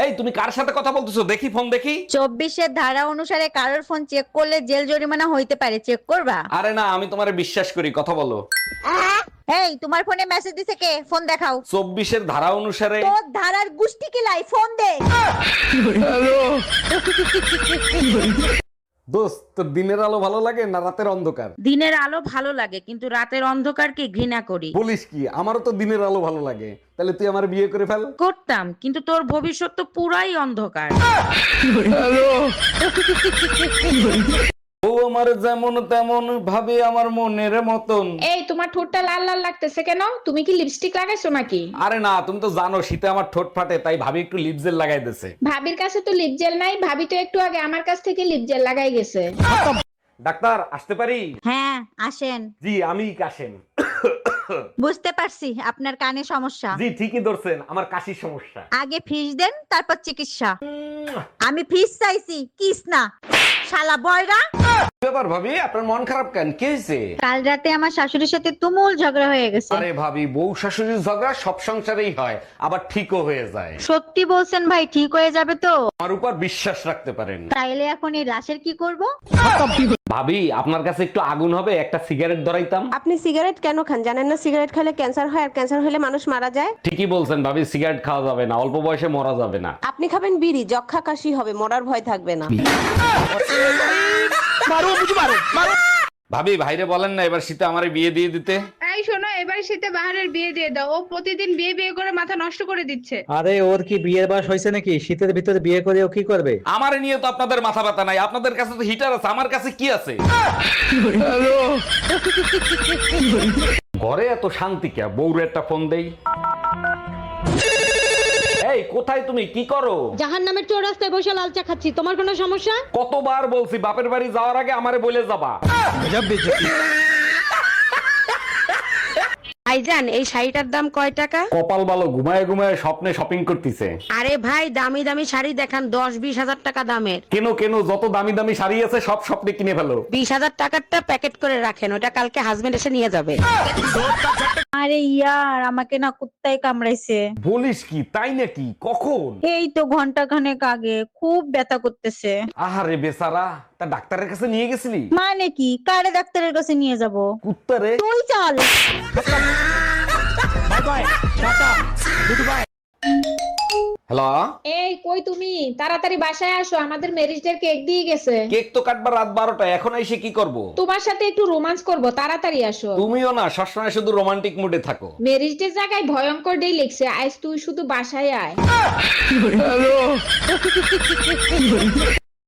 এই তুমি কার সাথে কথা বলতেছো? দেখি ফোন দেখি। 24-এর ধারা অনুসারে কারোর ফোন চেক করলে জেল জরিমানা হইতে পারে, চেক করবা? আরে না, আমি তোমারে বিশ্বাস করি, কথা বলো। এই তোমার ফোনে মেসেজ দিছে কে? ফোন দেখাও। 24-এর ধারা অনুসারে। তোর ধারার গুষ্টি কি লাই, ফোন দে। দোস্ত, তোর দিনের আলো ভালো লাগে না রাতের অন্ধকার? দিনের আলো ভালো লাগে, কিন্তু রাতের অন্ধকারকে ঘৃণা করি। বলিস কি? আমারও তো দিনের আলো ভালো লাগে। তাহলে তুই আমার বিয়ে করে ফেল। করতাম, কিন্তু তোর ভবিষ্যৎ তো পুরাই অন্ধকার। ও আমার যেমন তেমন ভাবে আমার মনের মতন। এই তোমার ঠোঁটটা লাল লাল লাগতেছে কেন? তুমি কি লিপস্টিক লাগাইছো নাকি? আরে না, তুমি তো জানো শীতে আমার ঠোঁট ফাটে, তাই ভাবি একটু লিপ জেল লাগাই দিছে। ভাবির কাছে তো লিপ জেল নাই, ভাবি তো একটু আগে আমার কাছ থেকে লিপ জেল লাগাই গেছে। ডাক্তার, আসতে পারি? হ্যাঁ আসেন। জি, আমি কাশেম। বুঝতে পারছি আপনার কানে সমস্যা। জি, ঠিকই ধরছেন, আমার কাশির সমস্যা। আগে ফিস দেন, তারপর চিকিৎসা। আমি ফিস চাইছি, কিস না। শালা বয়রা। ব্যাপার ভাবি, আপনার মন খারাপ কেন? কি হয়েছে? কাল রাতে আমার শাশুড়ির সাথে তুমুল ঝগড়া হয়ে গেছে। আরে ভাবি, বউ শাশুড়ির ঝগড়া সব সংসারেই হয়, আবার ঠিকও হয়ে যায়। সত্যি বলছেন ভাই, ঠিক হয়ে যাবে তো? আমার উপর বিশ্বাস রাখতে পারেন। তাইলে এখন এই লাশের কি করব? ভাবি, আপনার কাছে একটু আগুন হবে? একটা সিগারেট ধরাইতাম। আপনি সিগারেট কেন খান? জানেন না সিগারেট খেলে ক্যান্সার হয়, আর ক্যান্সার হলে মানুষ মারা যায়? ঠিকই বলছেন ভাবি, সিগারেট খাওয়া যাবে না, অল্প বয়সে মরা যাবে না। আপনি খাবেন বিড়ি, যক্ষা কাশি হবে, মরার ভয় থাকবে না। ভাবি, ভাইরে বলেন না এবার শীতে আমারে বিয়ে দিয়ে দিতে। এই শোনো, এবার শীতে বাহারের বিয়ে দিয়ে দাও। ও প্রতিদিন বিয়ে বিয়ে করে মাথা নষ্ট করে দিচ্ছে। আরে ওর কি বিয়ের বয়স হয়েছে নাকি? শীতের ভিতরে বিয়ে করে ও কি করবে? আমারে নিয়ে তো আপনাদের মাথা ব্যথা নাই, আপনাদের কাছে তো হিটার আছে, আমার কাছে কি আছে? ঘরে এত শান্তি কে? বউরে একটা ফোন দেই। এই কোথায় তুমি, কি করো? জাহান্নামের চৌরাস্তায় বসে লাল চা খাচ্ছি, তোমার কোনো সমস্যা? কতবার বলছি বাপের বাড়ি যাওয়ার আগে আমারে বলে যাবা। ভাইজান, এই শাড়িটার দাম কয় টাকা? কপাল ভালো, ঘুমায় ঘুমায় স্বপ্নে শপিং করতেছে। আরে ভাই, দামি দামি শাড়ি দেখান, 10-20 হাজার টাকা দামের। কেন কেন, যত দামি দামি শাড়ি আছে সব স্বপ্নে কিনে ফেলো। 20,000 টাকারটা প্যাকেট করে রাখেন, ওটা কালকে হাজবেন্ড এসে নিয়ে যাবে। আরে ইয়ার, আমাকে না কুত্তায় কামড়াইছে। বলিস কি? তাই নাকি? কখন? এই তো ঘন্টা খানেক আগে। খুব ব্যথা করতেছে। আহারে বেচারা, তা ডাক্তারের কাছে নিয়ে গেছিলি? মানে কি, কারে ডাক্তারের কাছে নিয়ে যাব? কুত্তারে। তুই চল। হ্যালো, এই কই তুমি? তাড়াতাড়ি বাসায় আসো, আমাদের ম্যারেজ ডে কেক দিয়ে গেছে। কেক তো কাটবার রাত 12টা, এখন এসে কি করব? তোমার সাথে একটু রোমান্স করব, তাড়াতাড়ি আসো। তুমিও না সবসময় শুধু রোমান্টিক মুডে থাকো। ম্যারেজ ডে জায়গায় ভয়ঙ্কর ডে লিখছে, আজ তুই শুধু বাসায় আয়।